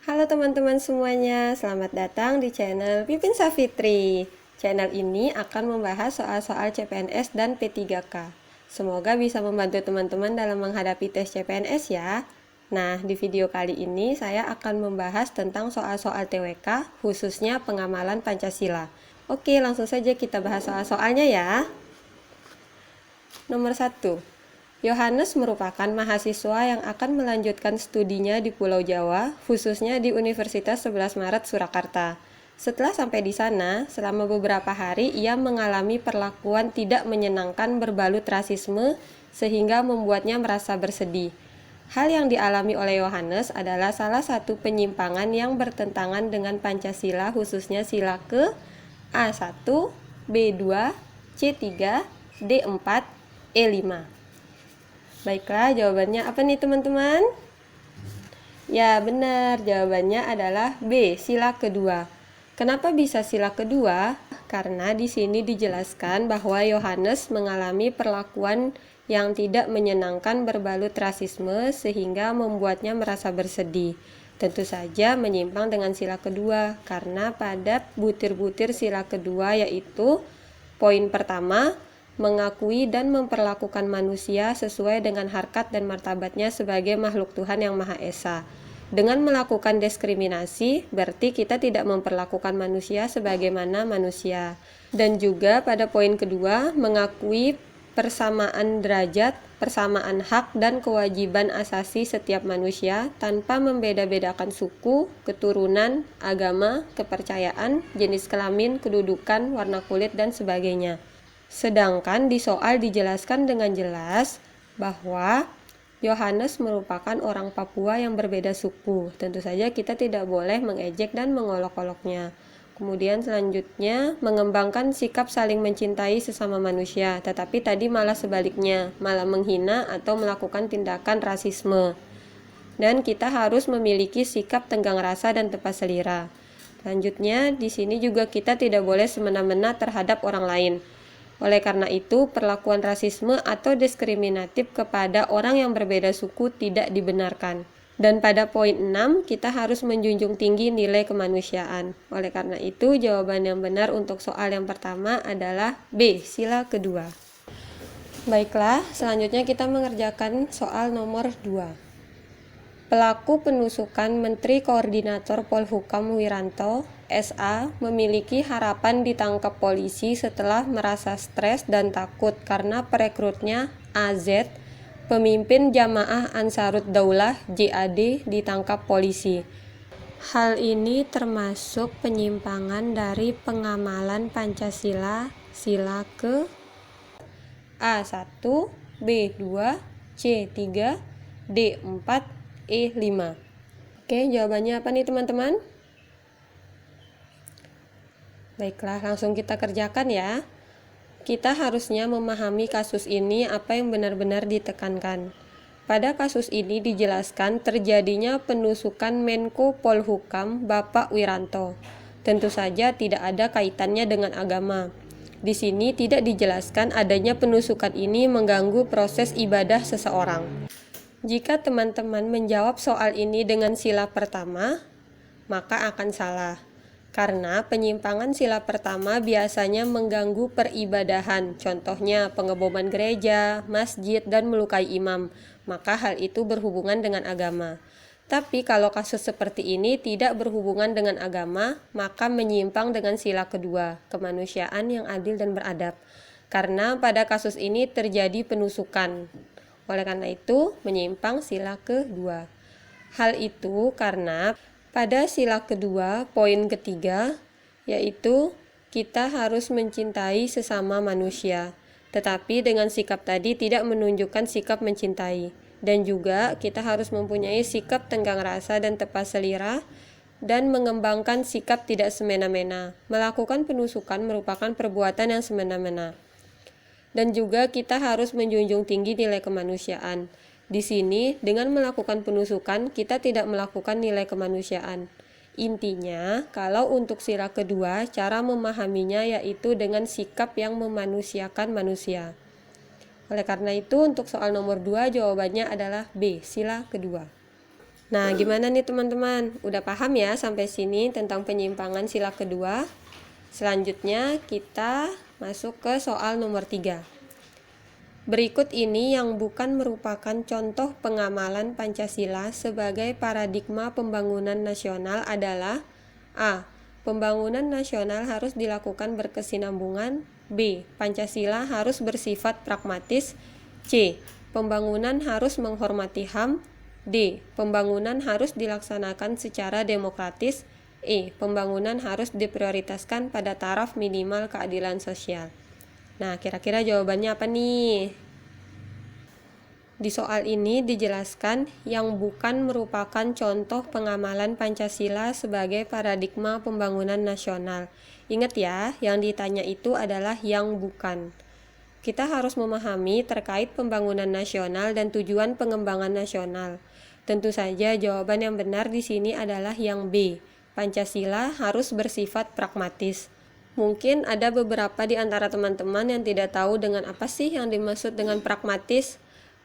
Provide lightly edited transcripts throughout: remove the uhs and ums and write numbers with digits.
Halo teman-teman semuanya, selamat datang di channel Pipin Safitri. Channel ini akan membahas soal-soal CPNS dan P3K. Semoga bisa membantu teman-teman dalam menghadapi tes CPNS ya. Nah, di video kali ini saya akan membahas tentang soal-soal TWK, khususnya pengamalan Pancasila. Oke, langsung saja kita bahas soal-soalnya ya. Nomor 1. Yohanes merupakan mahasiswa yang akan melanjutkan studinya di Pulau Jawa, khususnya di Universitas 11 Maret Surakarta. Setelah sampai di sana, selama beberapa hari ia mengalami perlakuan tidak menyenangkan berbalut rasisme sehingga membuatnya merasa bersedih. Hal yang dialami oleh Yohanes adalah salah satu penyimpangan yang bertentangan dengan Pancasila, khususnya sila ke A1, B2, C3, D4, E5. Baiklah, jawabannya apa nih teman-teman? Ya, benar. Jawabannya adalah B, sila kedua. Kenapa bisa sila kedua? Karena di sini dijelaskan bahwa Yohanes mengalami perlakuan yang tidak menyenangkan berbalut rasisme sehingga membuatnya merasa bersedih. Tentu saja menyimpang dengan sila kedua, karena pada butir-butir sila kedua yaitu poin pertama, mengakui dan memperlakukan manusia sesuai dengan harkat dan martabatnya sebagai makhluk Tuhan yang Maha Esa. Dengan melakukan diskriminasi, berarti kita tidak memperlakukan manusia sebagaimana manusia. Dan juga pada poin kedua, mengakui persamaan derajat, persamaan hak dan kewajiban asasi setiap manusia tanpa membeda-bedakan suku, keturunan, agama, kepercayaan, jenis kelamin, kedudukan, warna kulit, dan sebagainya. Sedangkan di soal dijelaskan dengan jelas bahwa Yohanes merupakan orang Papua yang berbeda suku. Tentu saja kita tidak boleh mengejek dan mengolok-oloknya. Kemudian selanjutnya mengembangkan sikap saling mencintai sesama manusia, tetapi tadi malah sebaliknya, malah menghina atau melakukan tindakan rasisme. Dan kita harus memiliki sikap tenggang rasa dan tepat selera. Selanjutnya di sini juga kita tidak boleh semena-mena terhadap orang lain. Oleh karena itu, perlakuan rasisme atau diskriminatif kepada orang yang berbeda suku tidak dibenarkan. Dan pada poin 6, kita harus menjunjung tinggi nilai kemanusiaan. Oleh karena itu, jawaban yang benar untuk soal yang pertama adalah B, sila kedua. Baiklah, selanjutnya kita mengerjakan soal nomor 2. Pelaku penusukan Menteri Koordinator Polhukam Wiranto, SA, memiliki harapan ditangkap polisi setelah merasa stres dan takut karena perekrutnya AZ, pemimpin Jamaah Ansarut Daulah JAD, ditangkap polisi. Hal ini termasuk penyimpangan dari pengamalan Pancasila sila ke A1, B2, C3, D4, E5. Oke, jawabannya apa nih teman-teman? Baiklah, langsung kita kerjakan ya. Kita harusnya memahami kasus ini apa yang benar-benar ditekankan. Pada kasus ini dijelaskan terjadinya penusukan Menko Polhukam Bapak Wiranto. Tentu saja tidak ada kaitannya dengan agama. Di sini tidak dijelaskan adanya penusukan ini mengganggu proses ibadah seseorang. Jika teman-teman menjawab soal ini dengan sila pertama, maka akan salah. Karena penyimpangan sila pertama biasanya mengganggu peribadahan, contohnya pengeboman gereja, masjid, dan melukai imam, maka hal itu berhubungan dengan agama. Tapi kalau kasus seperti ini tidak berhubungan dengan agama, maka menyimpang dengan sila kedua, kemanusiaan yang adil dan beradab. Karena pada kasus ini terjadi penusukan. Oleh karena itu, menyimpang sila kedua. Hal itu karena pada sila kedua, poin ketiga, yaitu kita harus mencintai sesama manusia. Tetapi dengan sikap tadi tidak menunjukkan sikap mencintai. Dan juga kita harus mempunyai sikap tenggang rasa dan tepat selera, dan mengembangkan sikap tidak semena-mena. Melakukan penusukan merupakan perbuatan yang semena-mena. Dan juga kita harus menjunjung tinggi nilai kemanusiaan. Di sini, dengan melakukan penusukan, kita tidak melakukan nilai kemanusiaan. Intinya, kalau untuk sila kedua, cara memahaminya yaitu dengan sikap yang memanusiakan manusia. Oleh karena itu, untuk soal nomor 2, jawabannya adalah B, sila kedua. Nah, gimana nih teman-teman? Udah paham ya sampai sini tentang penyimpangan sila kedua? Selanjutnya kita masuk ke soal nomor 3. Berikut ini yang bukan merupakan contoh pengamalan Pancasila sebagai paradigma pembangunan nasional adalah A. Pembangunan nasional harus dilakukan berkesinambungan. B. Pancasila harus bersifat pragmatis. C. Pembangunan harus menghormati HAM. D. Pembangunan harus dilaksanakan secara demokratis. E. Pembangunan harus diprioritaskan pada taraf minimal keadilan sosial. Nah, kira-kira jawabannya apa nih? Di soal ini dijelaskan yang bukan merupakan contoh pengamalan Pancasila sebagai paradigma pembangunan nasional. Ingat ya, yang ditanya itu adalah yang bukan. Kita harus memahami terkait pembangunan nasional dan tujuan pengembangan nasional. Tentu saja jawaban yang benar di sini adalah yang B. Pancasila harus bersifat pragmatis. Mungkin ada beberapa di antara teman-teman yang tidak tahu dengan apa sih yang dimaksud dengan pragmatis.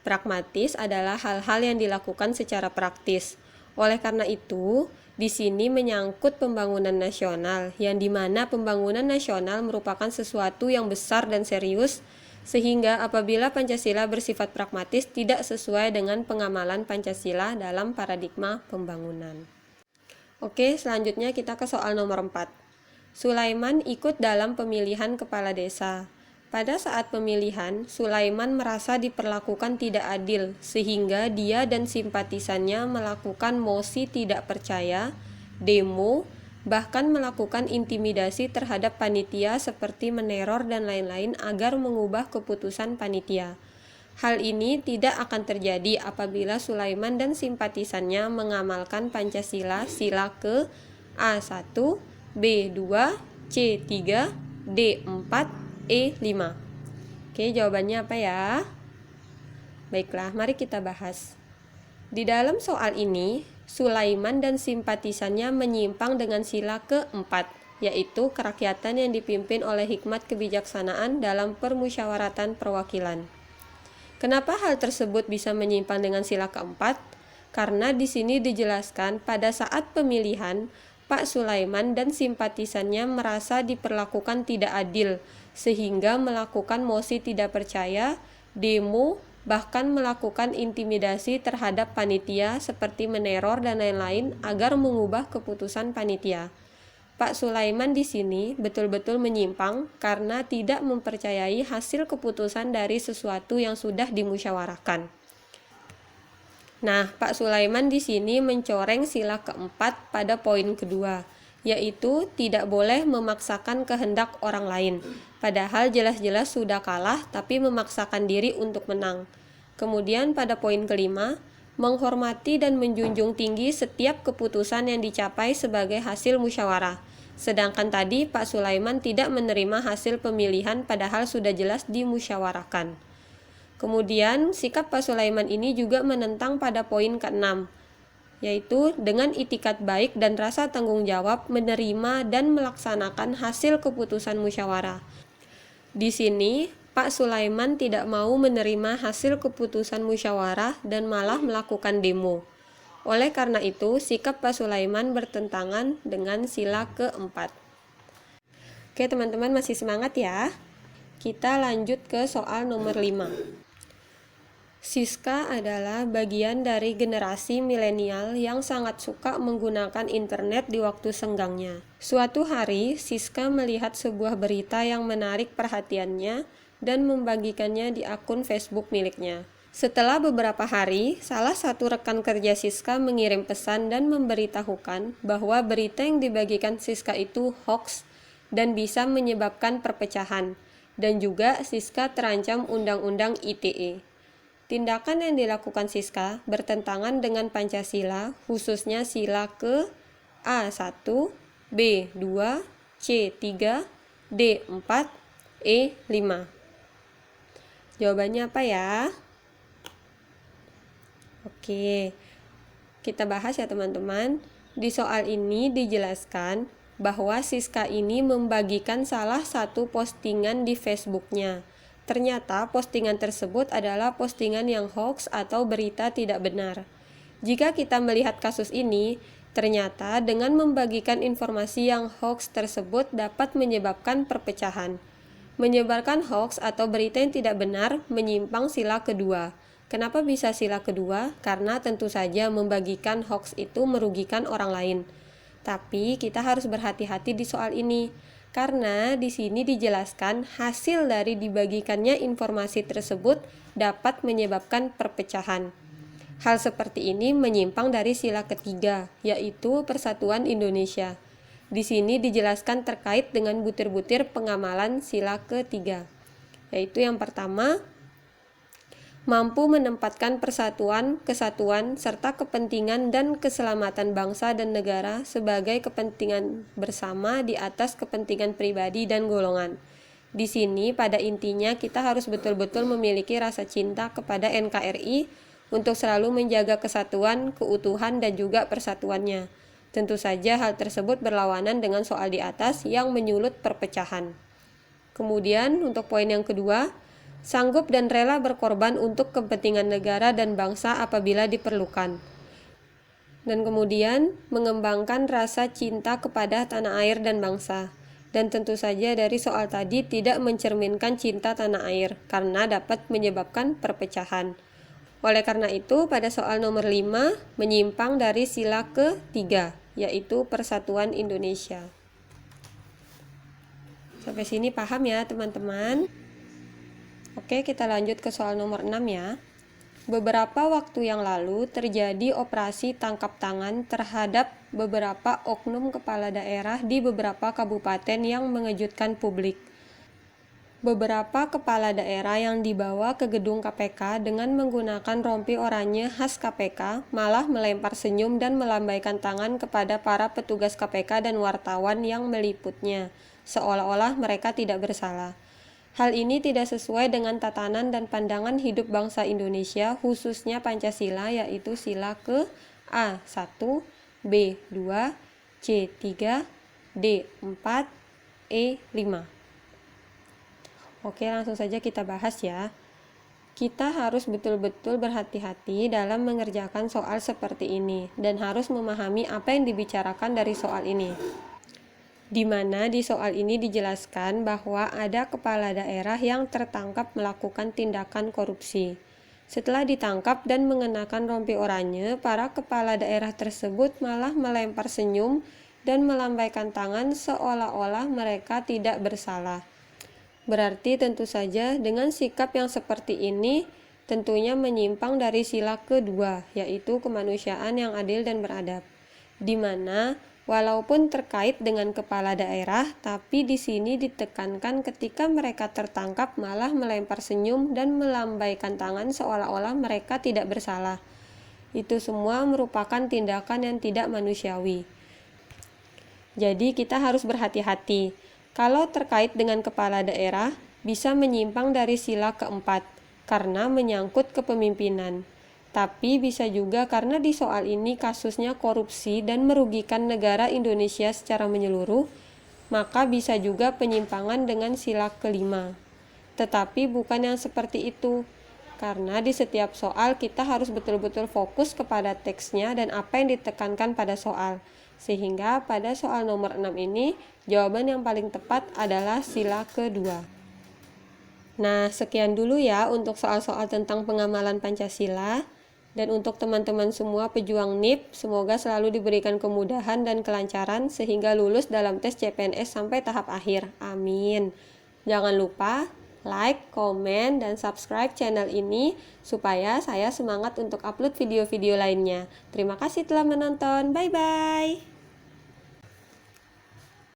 Pragmatis adalah hal-hal yang dilakukan secara praktis. Oleh karena itu, di sini menyangkut pembangunan nasional, yang dimana pembangunan nasional merupakan sesuatu yang besar dan serius, sehingga apabila Pancasila bersifat pragmatis tidak sesuai dengan pengamalan Pancasila dalam paradigma pembangunan. Oke, selanjutnya kita ke soal nomor 4. Sulaiman ikut dalam pemilihan kepala desa. Pada saat pemilihan, Sulaiman merasa diperlakukan tidak adil, sehingga dia dan simpatisannya melakukan mosi tidak percaya, demo, bahkan melakukan intimidasi terhadap panitia seperti meneror dan lain-lain agar mengubah keputusan panitia. Hal ini tidak akan terjadi apabila Sulaiman dan simpatisannya mengamalkan Pancasila sila ke A1, B2, C3, D4, E5. Oke, jawabannya apa ya? Baiklah, mari kita bahas. Di dalam soal ini, Sulaiman dan simpatisannya menyimpang dengan sila keempat, yaitu kerakyatan yang dipimpin oleh hikmat kebijaksanaan dalam permusyawaratan perwakilan. Kenapa hal tersebut bisa menyimpang dengan sila keempat? Karena di sini dijelaskan pada saat pemilihan, Pak Sulaiman dan simpatisannya merasa diperlakukan tidak adil, sehingga melakukan mosi tidak percaya, demo, bahkan melakukan intimidasi terhadap panitia seperti meneror dan lain-lain agar mengubah keputusan panitia. Pak Sulaiman di sini betul-betul menyimpang karena tidak mempercayai hasil keputusan dari sesuatu yang sudah dimusyawarahkan. Nah, Pak Sulaiman di sini mencoreng sila keempat pada poin kedua, yaitu tidak boleh memaksakan kehendak orang lain, padahal jelas-jelas sudah kalah tapi memaksakan diri untuk menang. Kemudian pada poin kelima, menghormati dan menjunjung tinggi setiap keputusan yang dicapai sebagai hasil musyawarah. Sedangkan tadi Pak Sulaiman tidak menerima hasil pemilihan padahal sudah jelas dimusyawarahkan. Kemudian sikap Pak Sulaiman ini juga menentang pada poin ke-6, yaitu dengan itikat baik dan rasa tanggung jawab menerima dan melaksanakan hasil keputusan musyawarah. Di sini, Pak Sulaiman tidak mau menerima hasil keputusan musyawarah dan malah melakukan demo. Oleh karena itu, sikap Pak Sulaiman bertentangan dengan sila keempat. Oke teman-teman, masih semangat ya? Kita lanjut ke soal nomor 5. Siska adalah bagian dari generasi milenial yang sangat suka menggunakan internet di waktu senggangnya. Suatu hari, Siska melihat sebuah berita yang menarik perhatiannya dan membagikannya di akun Facebook miliknya. Setelah beberapa hari, salah satu rekan kerja Siska mengirim pesan dan memberitahukan bahwa berita yang dibagikan Siska itu hoax dan bisa menyebabkan perpecahan, dan juga Siska terancam Undang-Undang ITE. Tindakan yang dilakukan Siska bertentangan dengan Pancasila, khususnya sila ke A1, B2, C3, D4, E5. Jawabannya apa ya? Oke, kita bahas ya teman-teman. Di soal ini dijelaskan bahwa Siska ini membagikan salah satu postingan di Facebooknya. Ternyata postingan tersebut adalah postingan yang hoax atau berita tidak benar. Jika kita melihat kasus ini, ternyata dengan membagikan informasi yang hoax tersebut dapat menyebabkan perpecahan. Menyebarkan hoax atau berita yang tidak benar menyimpang sila kedua. Kenapa bisa sila kedua? Karena tentu saja membagikan hoax itu merugikan orang lain. Tapi kita harus berhati-hati di soal ini, karena di sini dijelaskan hasil dari dibagikannya informasi tersebut dapat menyebabkan perpecahan. Hal seperti ini menyimpang dari sila ketiga, yaitu Persatuan Indonesia. Di sini dijelaskan terkait dengan butir-butir pengamalan sila ketiga, yaitu yang pertama, mampu menempatkan persatuan, kesatuan, serta kepentingan dan keselamatan bangsa dan negara sebagai kepentingan bersama di atas kepentingan pribadi dan golongan. Di sini pada intinya kita harus betul-betul memiliki rasa cinta kepada NKRI untuk selalu menjaga kesatuan, keutuhan, dan juga persatuannya. Tentu saja hal tersebut berlawanan dengan soal di atas yang menyulut perpecahan. Kemudian untuk poin yang kedua, sanggup dan rela berkorban untuk kepentingan negara dan bangsa apabila diperlukan. Dan kemudian mengembangkan rasa cinta kepada tanah air dan bangsa. Dan tentu saja dari soal tadi tidak mencerminkan cinta tanah air karena dapat menyebabkan perpecahan. Oleh karena itu, pada soal nomor 5 menyimpang dari sila ketiga, yaitu Persatuan Indonesia. Sampai sini paham ya teman-teman? Oke, kita lanjut ke soal nomor 6 ya. Beberapa waktu yang lalu terjadi operasi tangkap tangan terhadap beberapa oknum kepala daerah di beberapa kabupaten yang mengejutkan publik. Beberapa kepala daerah yang dibawa ke gedung KPK dengan menggunakan rompi oranye khas KPK malah melempar senyum dan melambaikan tangan kepada para petugas KPK dan wartawan yang meliputnya, seolah-olah mereka tidak bersalah. Hal ini tidak sesuai dengan tatanan dan pandangan hidup bangsa Indonesia, khususnya Pancasila, yaitu sila ke A1, B2, C3, D4, E5. Oke, langsung saja kita bahas ya. Kita harus betul-betul berhati-hati dalam mengerjakan soal seperti ini dan harus memahami apa yang dibicarakan dari soal ini. Di mana di soal ini dijelaskan bahwa ada kepala daerah yang tertangkap melakukan tindakan korupsi. Setelah ditangkap dan mengenakan rompi oranye, para kepala daerah tersebut malah melempar senyum dan melambaikan tangan seolah-olah mereka tidak bersalah. Berarti tentu saja dengan sikap yang seperti ini tentunya menyimpang dari sila kedua, yaitu kemanusiaan yang adil dan beradab. Di mana walaupun terkait dengan kepala daerah, tapi di sini ditekankan ketika mereka tertangkap malah melempar senyum dan melambaikan tangan seolah-olah mereka tidak bersalah. Itu semua merupakan tindakan yang tidak manusiawi. Jadi kita harus berhati-hati. Kalau terkait dengan kepala daerah, bisa menyimpang dari sila keempat, karena menyangkut kepemimpinan. Tapi bisa juga karena di soal ini kasusnya korupsi dan merugikan negara Indonesia secara menyeluruh, maka bisa juga penyimpangan dengan sila kelima. Tetapi bukan yang seperti itu, karena di setiap soal kita harus betul-betul fokus kepada teksnya dan apa yang ditekankan pada soal. Sehingga pada soal nomor 6 ini, jawaban yang paling tepat adalah sila kedua. Nah, sekian dulu ya untuk soal-soal tentang pengamalan Pancasila. Dan untuk teman-teman semua pejuang NIP, semoga selalu diberikan kemudahan dan kelancaran sehingga lulus dalam tes CPNS sampai tahap akhir. Amin. Jangan lupa like, komen, dan subscribe channel ini supaya saya semangat untuk upload video-video lainnya. Terima kasih telah menonton. Bye-bye.